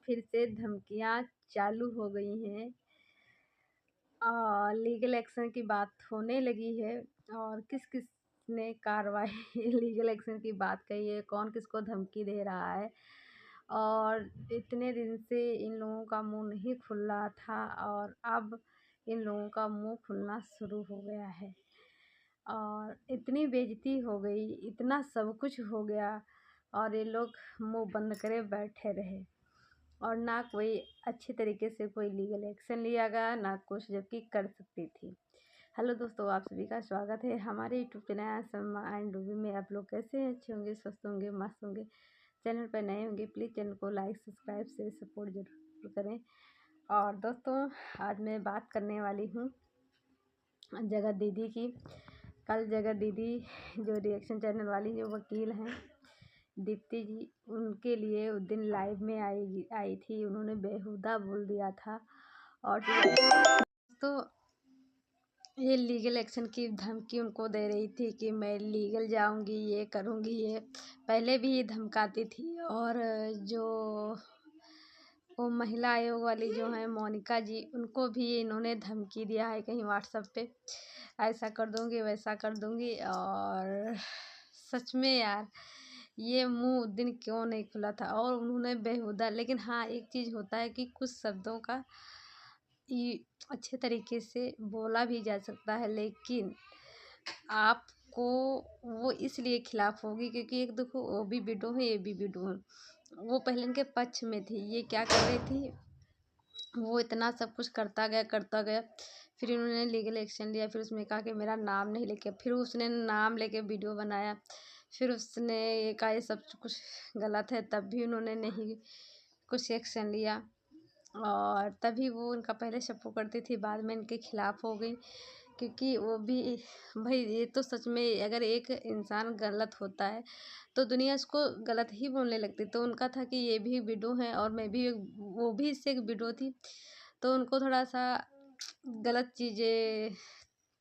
फिर से धमकियाँ चालू हो गई हैं। लीगल एक्शन की बात होने लगी है और किस किस ने कार्रवाई लीगल एक्शन की बात कही है, कौन किसको धमकी दे रहा है। और इतने दिन से इन लोगों का मुंह नहीं खुल रहा था और अब इन लोगों का मुंह खुलना शुरू हो गया है और इतनी बेइज्जती हो गई, इतना सब कुछ हो गया और ये लोग मुंह बंद करे बैठे रहे और ना कोई अच्छे तरीके से कोई लीगल एक्शन लिया गया, ना कुछ जबकि कर सकती थी। हेलो दोस्तों, आप सभी का स्वागत है हमारे यूट्यूब चैनल समा एंड रूबी में। आप लोग कैसे हैं? अच्छे होंगे, स्वस्थ होंगे, मस्त होंगे। चैनल पर नए होंगे प्लीज़ चैनल को लाइक सब्सक्राइब से सपोर्ट जरूर करें। और दोस्तों, आज मैं बात करने वाली हूँ जगत दीदी की। कल जगत दीदी जो रिएक्शन चैनल वाली जो वकील हैं दीप्ति जी, उनके लिए उस दिन लाइव में आई थी। उन्होंने बेहुदा बोल दिया था और तो ये लीगल एक्शन की धमकी उनको दे रही थी कि मैं लीगल जाऊंगी, ये करूंगी। ये पहले भी धमकाती थी और जो वो महिला आयोग वाली जो है मोनिका जी, उनको भी इन्होंने धमकी दिया है कहीं व्हाट्सएप पे, ऐसा कर दूंगी वैसा कर दूंगी। और सच में यार, ये मुंह उस दिन क्यों नहीं खुला था और उन्होंने बेहुदा। लेकिन हाँ, एक चीज़ होता है कि कुछ शब्दों का अच्छे तरीके से बोला भी जा सकता है, लेकिन आपको वो इसलिए खिलाफ होगी क्योंकि एक देखो, वो भी विडो है, ये भी विडो है। वो पहले इनके पक्ष में थी, ये क्या कर रही थी, वो इतना सब कुछ करता गया। फिर इन्होंने लीगल एक्शन लिया, फिर उसमें कहा कि मेरा नाम नहीं लेके, फिर उसने नाम लेके वीडियो बनाया। फिर उसने ये कहा ये सब कुछ गलत है, तब भी उन्होंने नहीं कुछ एक्शन लिया और तभी वो उनका पहले सपोर्ट करती थी, बाद में इनके खिलाफ हो गई। क्योंकि वो भी भाई, ये तो सच में अगर एक इंसान गलत होता है तो दुनिया उसको गलत ही बोलने लगती। तो उनका था कि ये भी विडो है और मैं भी वो भी इससे एक विडो थी, तो उनको थोड़ा सा गलत चीज़ें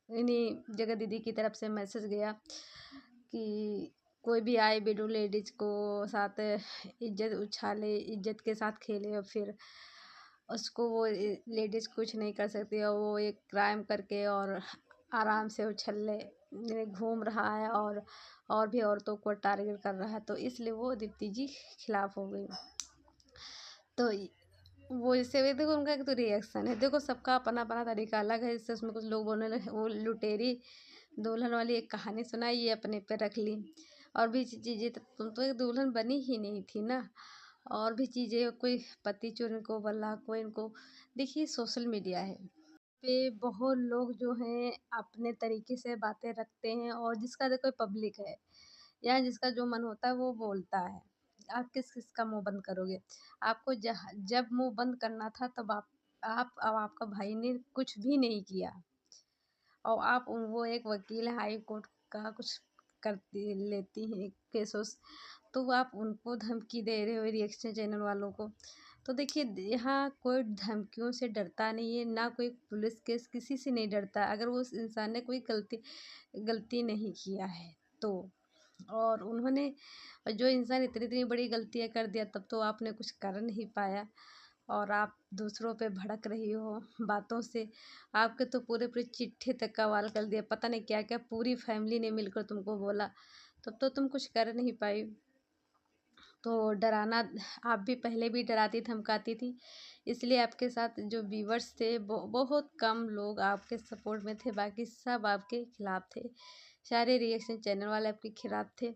इन्हीं जगह दीदी की तरफ से मैसेज गया कि कोई भी आए विडो लेडीज को साथ इज्जत उछाले, इज्जत के साथ खेले और फिर उसको वो लेडीज कुछ नहीं कर सकती और वो एक क्राइम करके और आराम से उछल घूम रहा है और भी औरतों को टारगेट कर रहा है। तो इसलिए वो दीप्ति जी खिलाफ हो गई। तो वो इससे भी देखो, उनका एक तो रिएक्शन है, देखो सबका अपना अपना तरीका अलग है। इससे उसमें कुछ लोग बोलने लगे वो लुटेरी दुल्हन वाली एक कहानी सुनाई, ये अपने पे रख ली। और भी चीज़ें, तुम तो एक दुल्हन बनी ही नहीं थी ना। और भी चीज़ें, कोई पति चोर इनको बोला, कोई इनको। देखिए, सोशल मीडिया है पे बहुत लोग जो हैं अपने तरीके से बातें रखते हैं और जिसका देखो पब्लिक है या जिसका जो मन होता है वो बोलता है। आप किस किस का मुंह बंद करोगे? आपको जब मुंह बंद करना था तब आप अब आपका भाई ने कुछ भी नहीं किया और आप वो एक वकील है, हाई कोर्ट का कुछ करती लेती हैं केस उस, तो आप उनको धमकी दे रहे हो रिएक्शन चैनल वालों को। तो देखिए, यहाँ कोई धमकियों से डरता नहीं है, ना कोई पुलिस केस किसी से नहीं डरता अगर वो उस इंसान ने कोई गलती नहीं किया है तो। और उन्होंने, जो इंसान इतनी इतनी बड़ी गलतियाँ कर दिया तब तो आपने कुछ कर नहीं पाया और आप दूसरों पे भड़क रही हो बातों से। आपके तो पूरे पूरे चिट्ठे तक का वाल कर दिया, पता नहीं क्या क्या पूरी फैमिली ने मिलकर तुमको बोला, तब तो तुम कुछ कर नहीं पाई। तो डराना, आप भी पहले भी डराती धमकाती थी, इसलिए आपके साथ जो व्यूवर्स थे बहुत कम लोग आपके सपोर्ट में थे, बाकी सब आपके खिलाफ थे। सारे रिएक्शन चैनल वाले आपके खिलाफ थे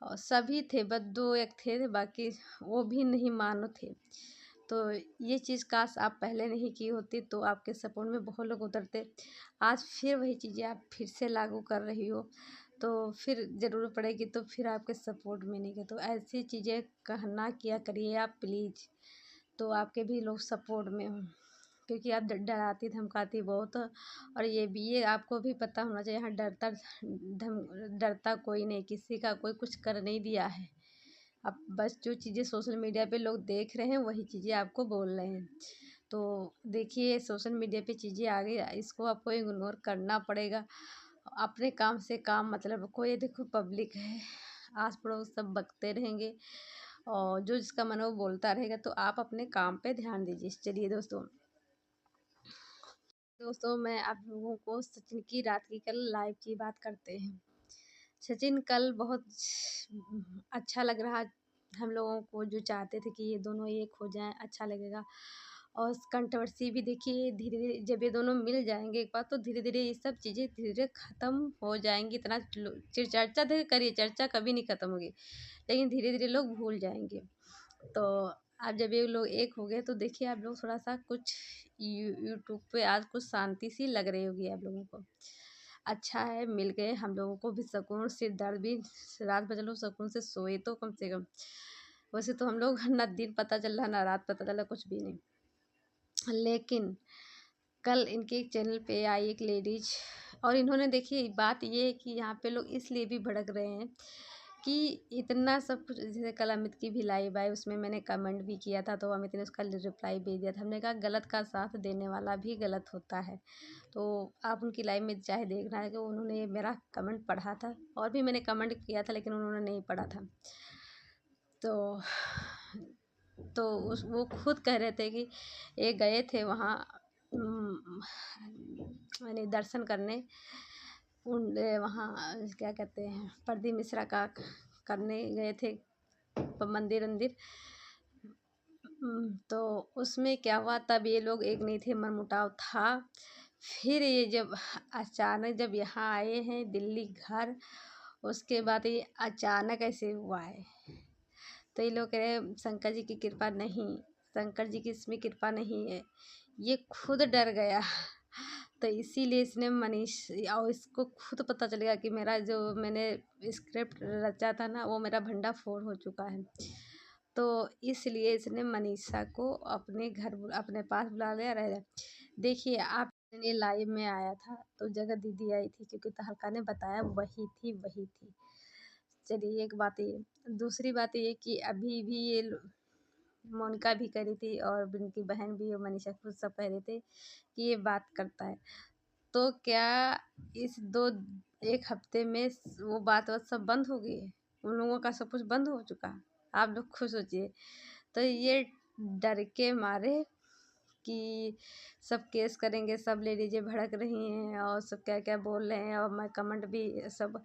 और सभी थे, बस दो एक थे, बाकी वो भी नहीं मानो थे। तो ये चीज़ काश आप पहले नहीं की होती तो आपके सपोर्ट में बहुत लोग उतरते। आज फिर वही चीज़ें आप फिर से लागू कर रही हो तो फिर ज़रूरत पड़ेगी तो फिर आपके सपोर्ट में नहीं गए। तो ऐसी चीज़ें कहना किया करिए आप प्लीज़, तो आपके भी लोग सपोर्ट में हों, क्योंकि आप डराती धमकाती बहुत हो। और ये आपको भी पता होना चाहिए, यहाँ डरता कोई नहीं, किसी का कोई कुछ कर नहीं दिया है। अब बस जो चीज़ें सोशल मीडिया पे लोग देख रहे हैं वही चीज़ें आपको बोल रहे हैं। तो देखिए, सोशल मीडिया पे चीज़ें आ गई, इसको आपको इग्नोर करना पड़ेगा। अपने काम से काम मतलब रखो। ये देखो पब्लिक है, आस पड़ोस सब बकते रहेंगे और जो जिसका मन है वो बोलता रहेगा, तो आप अपने काम पे ध्यान दीजिए। चलिए दोस्तों मैं आप लोगों को सचिन की रात की कल लाइव की बात करते हैं। सचिन कल बहुत अच्छा लग रहा हम लोगों को, जो चाहते थे कि ये दोनों एक हो जाएं, अच्छा लगेगा। और कंट्रोवर्सी भी देखिए धीरे धीरे जब ये दोनों मिल जाएंगे एक बार, तो धीरे धीरे ये सब चीज़ें धीरे धीरे ख़त्म हो जाएंगी। इतना चर्चा करिए, चर्चा कभी नहीं ख़त्म होगी, लेकिन धीरे धीरे लोग भूल जाएंगे। तो अब जब ये लोग एक हो गए, तो देखिए आप लोग थोड़ा सा कुछ यूट्यूब पे आज कुछ शांति सी लग रही होगी आप लोगों को। अच्छा है मिल गए, हम लोगों को भी सुकून, सिर दर्द भी, रात भर चलो सुकून से सोए तो कम से कम। वैसे तो हम लोग ना दिन पता चल रहा ना रात पता चल रहा, कुछ भी नहीं। लेकिन कल इनके एक चैनल पे आई एक लेडीज, और इन्होंने देखिए बात ये है कि यहाँ पे लोग इसलिए भी भड़क रहे हैं कि इतना सब कुछ, जैसे कल अमित की भी लाइव आई, उसमें मैंने कमेंट भी किया था, तो अमित ने उसका रिप्लाई भेज दिया था। हमने कहा गलत का साथ देने वाला भी गलत होता है। तो आप उनकी लाइव में चाहे देखना है कि उन्होंने मेरा कमेंट पढ़ा था, और भी मैंने कमेंट किया था लेकिन उन्होंने नहीं पढ़ा था। तो वो खुद कह रहे थे कि ये गए थे वहाँ मैंने दर्शन करने, उन वहाँ क्या कहते हैं प्रदीप मिश्रा का करने गए थे मंदिर वंदिर। तो उसमें क्या हुआ, तब ये लोग एक नहीं थे, मनमुटाव था। फिर ये जब अचानक जब यहाँ आए हैं दिल्ली घर, उसके बाद ये अचानक ऐसे हुआ है। तो ये लोग कह रहे हैं शंकर जी की कृपा नहीं, शंकर जी की इसमें कृपा नहीं है, ये खुद डर गया। तो इसीलिए इसने मनीष, और इसको खुद पता चलेगा कि मेरा जो मैंने स्क्रिप्ट रचा था ना, वो मेरा भंडा फोड़ हो चुका है। तो इसलिए इसने मनीषा को अपने घर अपने पास बुला लिया रह। देखिए आप, ये लाइव में आया था तो जगह दीदी आई थी, क्योंकि तहलका ने बताया वही थी। चलिए एक बात ये, दूसरी बात ये कि अभी भी ये मोनिका भी कह रही थी, और उनकी बहन भी और मनीषा खुद सब कह रहे थे कि ये बात करता है। तो क्या इस एक हफ्ते में वो बात सब बंद हो गई है? उन लोगों का सब कुछ बंद हो चुका है? आप लोग खुद सोचिए। तो ये डर के मारे कि सब केस करेंगे, सब लेडीजें भड़क रही हैं और सब क्या क्या बोल रहे हैं, और मैं कमेंट भी सब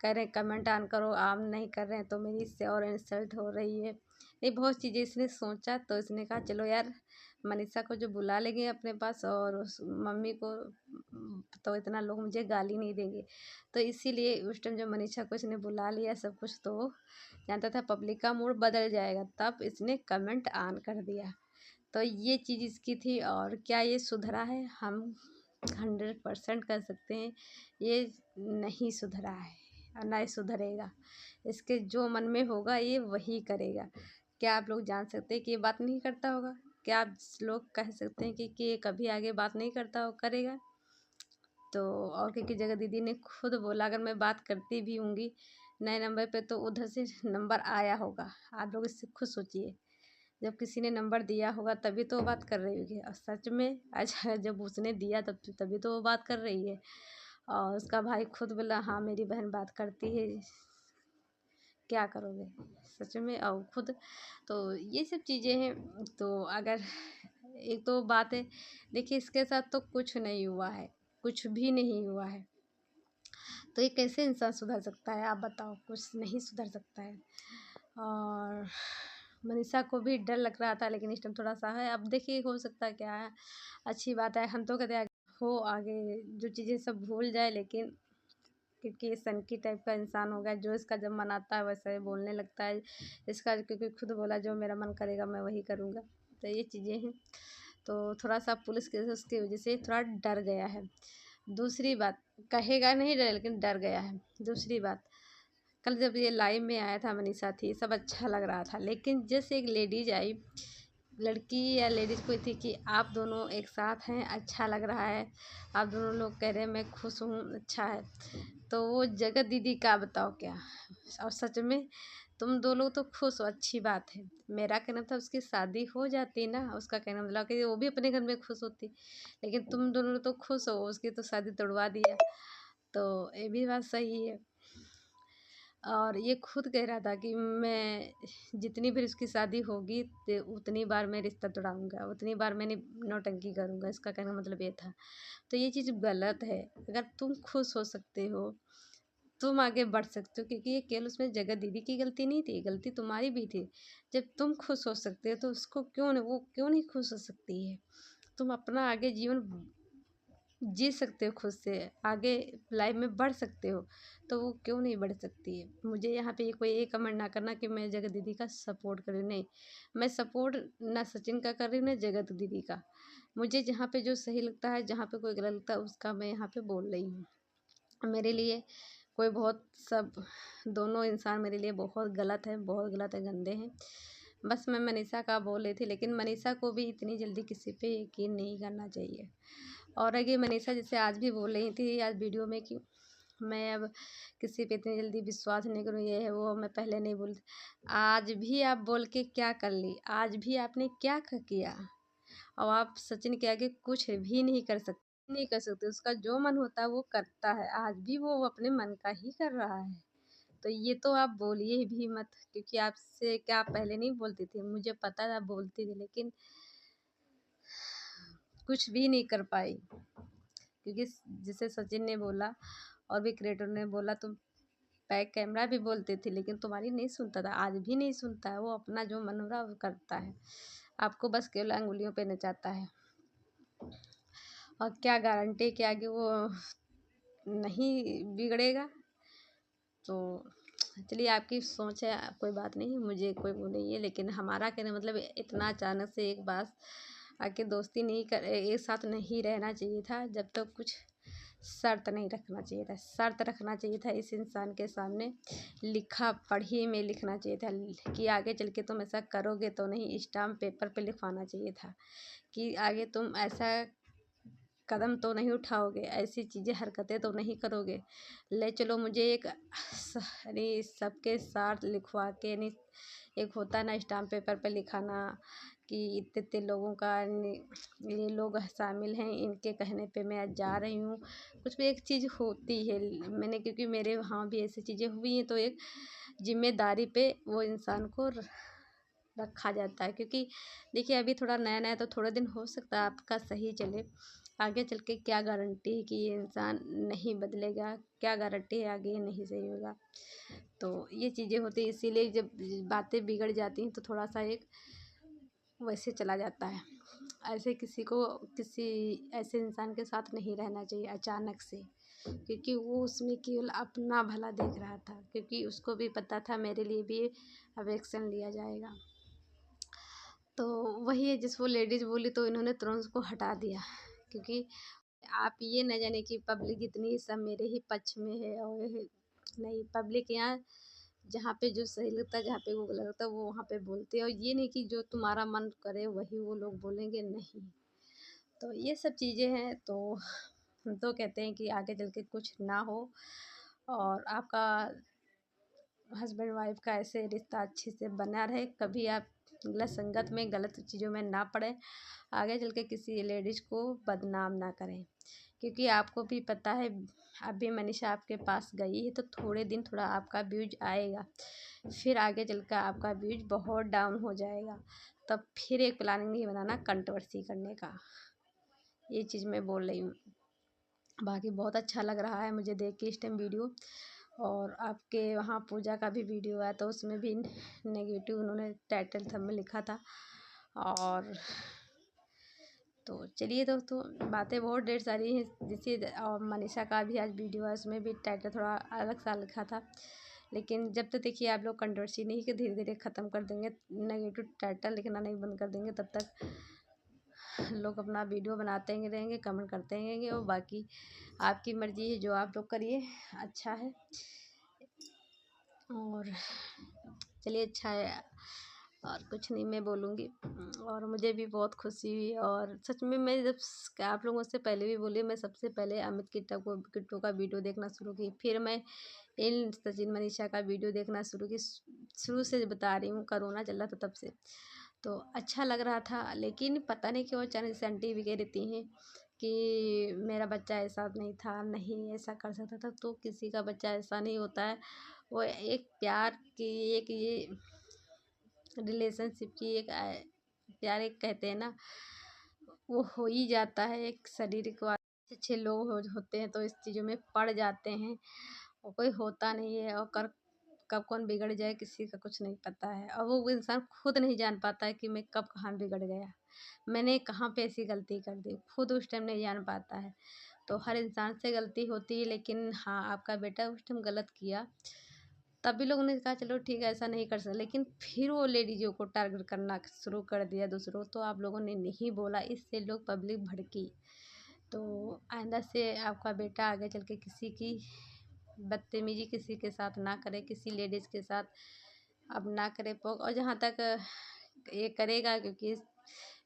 कह रहे हैं कमेंट ऑन करो, आम नहीं कर रहे हैं तो मेरी इससे और इंसल्ट हो रही है। ये बहुत चीज़ें इसने सोचा, तो इसने कहा चलो यार मनीषा को जो बुला लेंगे अपने पास, और उस मम्मी को, तो इतना लोग मुझे गाली नहीं देंगे। तो इसीलिए उस टाइम जब मनीषा को इसने बुला लिया सब कुछ, तो वो जानता था पब्लिक का मूड बदल जाएगा, तब इसने कमेंट ऑन कर दिया। तो ये चीज़ इसकी थी। और क्या ये सुधरा है? हम 100% कर सकते हैं ये नहीं सुधरा है, और ना ही सुधरेगा। इसके जो मन में होगा ये वही करेगा। क्या आप लोग जान सकते हैं कि ये बात नहीं करता होगा? क्या आप लोग कह सकते हैं कि ये कभी आगे बात नहीं करता हो करेगा? तो और की जगह दीदी ने खुद बोला, अगर मैं बात करती भी होंगी नए नंबर पे, तो उधर से नंबर आया होगा। आप लोग इससे खुद सोचिए, जब किसी ने नंबर दिया होगा तभी तो वो बात कर रही होगी। और सच में अच्छा, जब उसने दिया तभी तो वो बात कर रही है। और उसका भाई खुद बोला हाँ मेरी बहन बात करती है, क्या करोगे सच में। और खुद, तो ये सब चीज़ें हैं। तो अगर एक तो बात है, देखिए इसके साथ तो कुछ नहीं हुआ है, कुछ भी नहीं हुआ है, तो ये कैसे इंसान सुधर सकता है? आप बताओ, कुछ नहीं सुधर सकता है। और मनीषा को भी डर लग रहा था, लेकिन इस टाइम थोड़ा सा है। अब देखिए हो सकता है क्या है, अच्छी बात है। हम तो कहते हैं हो आगे जो चीज़ें सब भूल जाए, लेकिन क्योंकि ये सनकी टाइप का इंसान हो गया, जो इसका जब मन आता है वैसा ही बोलने लगता है इसका, क्योंकि खुद बोला जो मेरा मन करेगा मैं वही करूँगा। तो ये चीज़ें हैं। तो थोड़ा सा पुलिस के उसकी वजह से थोड़ा डर गया है। दूसरी बात, कहेगा नहीं डर, लेकिन डर गया है। दूसरी बात, कल जब ये लाइव में आया था मनीषा थी, सब अच्छा लग रहा था, लेकिन जैसे एक लेडीज आई, लड़की या लेडीज कोई थी कि आप दोनों एक साथ हैं, अच्छा लग रहा है, आप दोनों लोग कह रहे हैं मैं खुश हूँ, अच्छा है। तो वो जगत दीदी का बताओ क्या। और सच में तुम दो लोग तो खुश हो, अच्छी बात है। मेरा कहना था उसकी शादी हो जाती ना, उसका कहना मतलब कि वो भी अपने घर में खुश होती, लेकिन तुम दोनों तो खुश हो, उसकी तो शादी तोड़वा दिया। तो ये भी बात सही है। और ये खुद कह रहा था कि मैं जितनी भी उसकी शादी होगी तो उतनी बार मैं रिश्ता तोड़ाऊँगा, उतनी बार मैंने नौटंकी करूँगा, इसका कहने का मतलब ये था। तो ये चीज़ गलत है। अगर तुम खुश हो सकते हो, तुम आगे बढ़ सकते हो, क्योंकि ये केवल उसमें जगत दीदी की गलती नहीं थी, गलती तुम्हारी भी थी। जब तुम खुश हो सकते हो तो उसको वो क्यों नहीं खुश हो सकती है? तुम अपना आगे जीवन जी सकते हो, खुद से आगे लाइफ में बढ़ सकते हो, तो वो क्यों नहीं बढ़ सकती है? मुझे यहाँ पे कोई ये कमेंट ना करना कि मैं जगत दीदी का सपोर्ट कर रही हूँ, नहीं। मैं सपोर्ट ना सचिन का कर रही हूँ ना जगत दीदी का। मुझे जहाँ पे जो सही लगता है, जहाँ पे कोई गलत लगता है, उसका मैं यहाँ पे बोल रही हूँ। मेरे लिए कोई बहुत सब दोनों इंसान मेरे लिए बहुत गलत है, बहुत गलत है, गंदे हैं। बस मैं मनीषा का बोल रही थी, लेकिन मनीषा को भी इतनी जल्दी किसी पे यकीन नहीं करना चाहिए। और अगर मनीषा जैसे आज भी बोल रही थी आज वीडियो में कि मैं अब किसी पे इतनी जल्दी विश्वास नहीं करूँ, ये है वो, मैं पहले नहीं बोलती। आज भी आप बोल के क्या कर ली? आज भी आपने क्या किया? और आप सचिन के आगे कुछ भी नहीं कर सकते। उसका जो मन होता है वो करता है। आज भी वो अपने मन का ही कर रहा है। तो ये तो आप बोलिए भी मत, क्योंकि आपसे क्या आप पहले नहीं बोलती थी? मुझे पता था आप बोलती थी, लेकिन कुछ भी नहीं कर पाई। क्योंकि जैसे सचिन ने बोला और भी क्रिएटर ने बोला, तुम बैक कैमरा भी बोलते थे, लेकिन तुम्हारी नहीं सुनता था। आज भी नहीं सुनता है। वो अपना जो मन हो रहा है वो करता है। आपको बस केवल अंगुलियों पे नचाता है। और क्या गारंटी कि आगे वो नहीं बिगड़ेगा? तो चलिए, आपकी सोच है, कोई बात नहीं, मुझे कोई वो नहीं है। लेकिन हमारा कहना मतलब इतना अचानक से एक बात आके दोस्ती नहीं कर, एक साथ नहीं रहना चाहिए था। जब तक कुछ शर्त नहीं रखना चाहिए था। शर्त रखना चाहिए था इस इंसान के सामने, लिखा पढ़ी में लिखना चाहिए था कि आगे चल के तुम ऐसा करोगे तो नहीं। स्टाम्प पेपर पे लिखवाना चाहिए था कि आगे तुम ऐसा कदम तो नहीं उठाओगे, ऐसी चीज़ें हरकतें तो नहीं करोगे। ले चलो मुझे एक यानी सबके साथ लिखवा के, यानी एक होता है ना स्टाम्प पेपर पे लिखाना कि इतने इतने लोगों का ये लोग शामिल हैं, इनके कहने पे मैं आज जा रही हूँ। कुछ भी एक चीज़ होती है। मैंने, क्योंकि मेरे वहाँ भी ऐसी चीज़ें हुई हैं, तो एक जिम्मेदारी पे वो इंसान को रखा जाता है। क्योंकि देखिए अभी थोड़ा नया नया, तो थोड़े दिन हो सकता है आपका सही चले, आगे चल के क्या गारंटी है कि ये इंसान नहीं बदलेगा? क्या गारंटी है आगे ये नहीं सही होगा? तो ये चीज़ें होती हैं, इसीलिए जब बातें बिगड़ जाती हैं तो थोड़ा सा एक वैसे चला जाता है। ऐसे किसी ऐसे इंसान के साथ नहीं रहना चाहिए अचानक से, क्योंकि वो उसमें केवल अपना भला देख रहा था। क्योंकि उसको भी पता था मेरे लिए भी अब एक्शन लिया जाएगा। तो वही है, जिस वो लेडीज़ बोली तो इन्होंने तुरंत उसको हटा दिया। क्योंकि आप ये न जाने कि पब्लिक इतनी सब मेरे ही पक्ष में है, और नहीं, पब्लिक यहाँ जहाँ पे जो सही लगता है, जहाँ पे वो गलत लगता है, वो वहाँ पे बोलते हैं। और ये नहीं कि जो तुम्हारा मन करे वही वो लोग बोलेंगे, नहीं। तो ये सब चीज़ें हैं। तो हम तो कहते हैं कि आगे चल के कुछ ना हो, और आपका हस्बैंड वाइफ का ऐसे रिश्ता अच्छे से बना रहे। कभी आप गलत संगत में, गलत चीज़ों में ना पड़े, आगे चल के किसी लेडीज़ को बदनाम ना करें। क्योंकि आपको भी पता है, अभी मनीषा आपके पास गई है तो थोड़े दिन थोड़ा आपका व्यूज आएगा, फिर आगे चल कर आपका व्यूज बहुत डाउन हो जाएगा। तब फिर एक प्लानिंग नहीं बनाना कंट्रोवर्सी करने का। ये चीज़ मैं बोल रही हूँ। बाकी बहुत अच्छा लग रहा है मुझे देख के इस टाइम वीडियो। और आपके वहाँ पूजा का भी वीडियो आया, तो उसमें भी नेगेटिव उन्होंने टाइटल सब में लिखा था। और तो चलिए दोस्तों, बातें बहुत ढेर सारी हैं। जैसे और मनीषा का भी आज वीडियो है, उसमें भी टाइटल थोड़ा अलग सा लिखा था। लेकिन जब तक देखिए आप लोग कंट्रोवर्सी नहीं कि धीरे धीरे ख़त्म कर देंगे, नेगेटिव टाइटल लिखना नहीं बंद कर देंगे, तब तक लोग अपना वीडियो बनाते ही रहेंगे, कमेंट करते रहेंगे। और बाकी आपकी मर्ज़ी है, जो आप लोग करिए, अच्छा है। और चलिए, अच्छा है, और कुछ नहीं मैं बोलूँगी। और मुझे भी बहुत खुशी हुई। और सच में मैं जब आप लोगों से पहले भी बोली, मैं सबसे पहले अमित किट्टू का वीडियो देखना शुरू की, फिर मैं इन सचिन मनीषा का वीडियो देखना शुरू की। शुरू से बता रही हूँ, कोरोना चल रहा था तब से। तो अच्छा लग रहा था, लेकिन पता नहीं क्यों अचानक से आंटी भी कह देती हैं कि मेरा बच्चा ऐसा नहीं था, नहीं ऐसा कर सकता था। तो किसी का बच्चा ऐसा नहीं होता है, वो एक प्यार की, एक ये रिलेशनशिप की, एक प्यार एक कहते हैं ना, वो हो ही जाता है। एक शारीरिक अच्छे अच्छे लोग होते हैं तो इस चीज़ों में पड़ जाते हैं, और कोई होता नहीं है। और कब कौन बिगड़ जाए किसी का कुछ नहीं पता है, और वो इंसान खुद नहीं जान पाता है कि मैं कब कहाँ बिगड़ गया, मैंने कहाँ पे ऐसी गलती कर दी, खुद उस टाइम नहीं जान पाता है। तो हर इंसान से गलती होती है, लेकिन हाँ, आपका बेटा उस टाइम गलत किया, तभी लोगों ने कहा चलो ठीक है ऐसा नहीं कर सकते, लेकिन फिर वो लेडीजों को टारगेट करना शुरू कर दिया दूसरों। तो आप लोगों ने नहीं बोला, इससे लोग पब्लिक भड़की। तो आइंदा से आपका बेटा आगे चल के किसी की बदतमीजी किसी के साथ ना करे, किसी लेडीज़ के साथ अब ना करे। और जहाँ तक ये करेगा, क्योंकि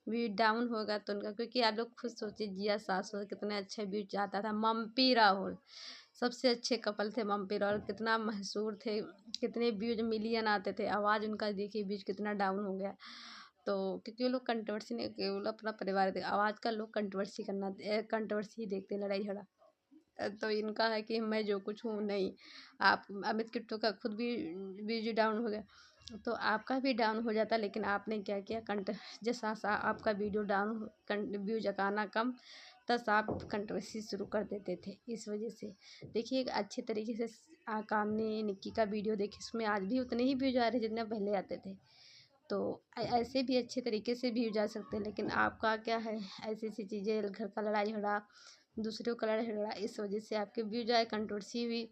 व्यू डाउन होगा तो उनका, क्योंकि आप लोग खुद सोचिए जिया सासुर कितने अच्छे व्यू जाता था, मम्पी राहुल सबसे अच्छे कपल थे, मम्पी राहुल कितना मशहूर थे, कितने व्यूज मिलियन आते थे। आवाज़ उनका देखिए व्यूज कितना डाउन हो गया। तो क्योंकि वो लोग कंट्रोवर्सी नहीं, केवल अपना परिवार देख, आवाज़ का लोग कंट्रोवर्सी कंट्रोवर्सी ही देखते, लड़ाई झगड़ा। तो इनका है कि मैं जो कुछ हूँ नहीं। आप अमित किट्टू का खुद भी व्यूज डाउन हो गया, तो आपका भी डाउन हो जाता। लेकिन आपने क्या किया, जैसा सा आपका वीडियो डाउन, व्यूज आना कम, तब आप कंट्रोवर्सी शुरू कर देते थे। इस वजह से देखिए, एक अच्छे तरीके से कामनी निक्की का वीडियो देखिए, उसमें आज भी उतने ही व्यूज आ रहे जितने पहले आते थे। तो ऐसे भी अच्छे तरीके से व्यूज जा सकते हैं, लेकिन आपका क्या है, ऐसी ऐसी चीज़ें, घर का लड़ाई झगड़ा, दूसरों का लड़ाई झगड़ा, इस वजह से आपके व्यूज आए, कंट्रोवर्सी हुई।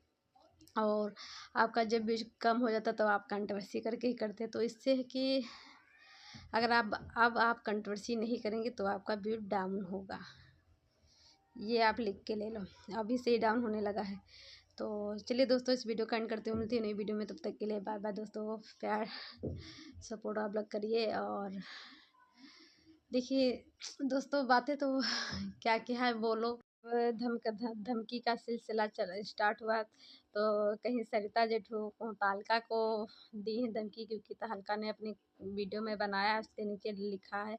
और आपका जब व्यूज कम हो जाता तो आप कंट्रोवर्सी करके ही करते। तो इससे है कि अगर अब आप कंट्रोवर्सी नहीं करेंगे तो आपका व्यू डाउन होगा, ये आप लिख के ले लो, अभी से ही डाउन होने लगा है। तो चलिए दोस्तों, इस वीडियो का एंड करते हुए मिलती है नई वीडियो में, तब तक के लिए बाय बाय दोस्तों। प्यार सपोर्ट आप लोग करिए। और देखिए दोस्तों, बातें तो क्या क्या है बोलो। धमकी का सिलसिला चल स्टार्ट हुआ, तो कहीं सरिता जेठू को तहलका को दी है धमकी, क्योंकि तहलका ने अपनी वीडियो में बनाया, उसके नीचे लिखा है।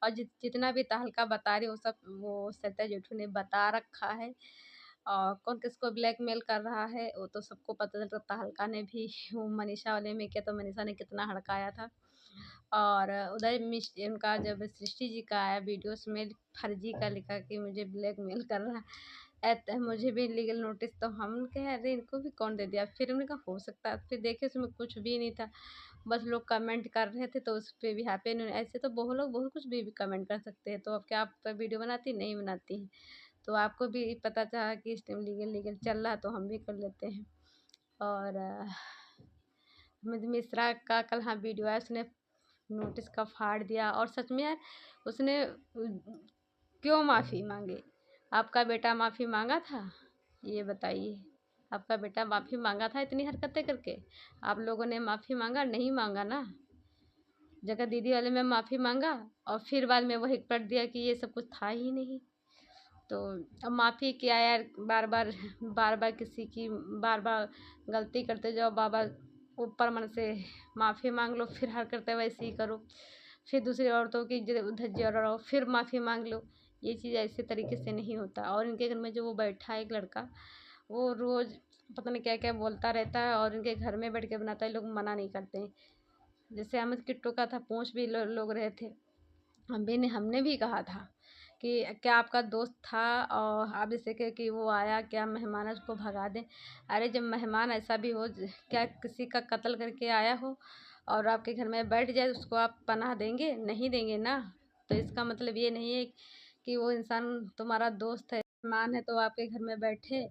और जितना भी तहलका बता रही, वो सब वो सरिता जेठू ने बता रखा है। और कौन किसको ब्लैकमेल कर रहा है वो तो सबको पता चलता। तहलका ने भी वो मनीषा वाले में किया, तो मनीषा ने कितना हड़काया था। और उधर उनका जब सृष्टि जी का आया वीडियो, उसमें फर्जी का लिखा कि मुझे ब्लैकमेल कर रहा है, मुझे भी लीगल नोटिस। तो हम कहे अरे इनको भी कौन दे दिया। फिर उन्होंने कहा हो सकता है, फिर देखे उसमें कुछ भी नहीं था, बस लोग कमेंट कर रहे थे, तो उस पर भी हैप्पी नहीं। ऐसे तो बहुत लोग बहुत कुछ भी कमेंट कर सकते हैं। तो अब क्या आप वीडियो बनाती नहीं बनाती हैं, तो आपको भी पता चला कि इस टाइम लीगल चल रहा है, तो हम भी कर लेते हैं। और मिश्रा का कल हाँ वीडियो आया, उसने नोटिस का फाड़ दिया। और सच में यार, उसने क्यों माफ़ी मांगे? आपका बेटा माफ़ी मांगा था, ये बताइए? आपका बेटा माफ़ी मांगा था इतनी हरकतें करके? आप लोगों ने माफ़ी मांगा? नहीं मांगा ना। जगह दीदी वाले में माफ़ी मांगा, और फिर बाद में वही कर दिया कि ये सब कुछ था ही नहीं। तो अब माफ़ी क्या यार, बार बार किसी की बार बार गलती करते जाओ, बार बार ऊपर मन से माफ़ी मांग लो, फिर हरकतें वैसे ही करो, फिर दूसरी औरतों की धज्जियां उड़ाओ, फिर माफ़ी मांग लो। ये चीज़ ऐसे तरीके से नहीं होता। और इनके घर में जो वो बैठा है एक लड़का, वो रोज़ पता नहीं क्या क्या बोलता रहता है, और इनके घर में बैठ के बनाता है, लोग मना नहीं करते हैं। जैसे अमित किट्टू का था, पूछ भी लोग रहे थे, हमने भी कहा था कि क्या आपका दोस्त था, और आप जैसे कि वो आया, क्या मेहमान है उसको भगा दें? अरे जब मेहमान ऐसा भी हो, क्या किसी का कत्ल करके आया हो और आपके घर में बैठ जाए, उसको आप पनाह देंगे? नहीं देंगे ना। तो इसका मतलब ये नहीं है कि वो इंसान तुम्हारा दोस्त है, मेहमान है तो आपके घर में बैठे,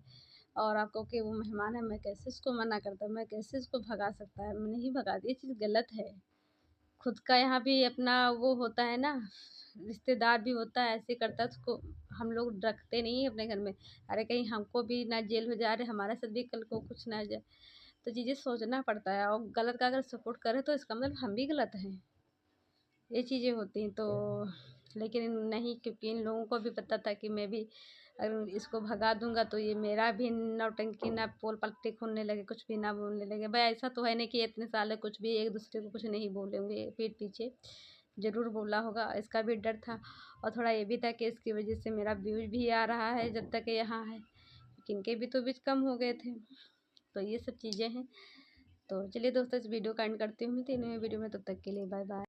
और आपको कि वो मेहमान है, मैं कैसे उसको मना करता, मैं कैसे उसको भगा सकता है? मैं नहीं भगा, ये चीज़ गलत है। खुद का यहाँ भी अपना वो होता है ना, रिश्तेदार भी होता है, ऐसे करता है, उसको हम लोग रखते नहीं हैं अपने घर में। अरे कहीं हमको भी ना जेल हो जाए, अरे हमारे साथ भी कल को कुछ ना हो जाए। तो चीज़ें सोचना पड़ता है, और गलत का अगर सपोर्ट करें तो इसका मतलब हम भी गलत हैं, ये चीज़ें होती हैं। तो लेकिन नहीं, क्योंकि इन लोगों को भी पता था कि मैं भी अगर इसको भगा दूंगा तो ये मेरा भी नौटंकी ना पोल पलटी खोलने लगे, कुछ भी ना बोलने लगे। भाई ऐसा तो है नहीं कि इतने साल है कुछ भी एक दूसरे को कुछ नहीं बोले होंगे, पीठ पीछे ज़रूर बोला होगा, इसका भी डर था। और थोड़ा ये भी था कि इसकी वजह से मेरा व्यूज भी आ रहा है जब तक यहाँ है, लेकिन इनके भी तो व्यूज कम हो गए थे। तो ये सब चीज़ें हैं। तो चलिए दोस्तों, इस वीडियो का एंड करती हूँ, मिलती हैं नई वीडियो में, तब तक के लिए बाय बाय।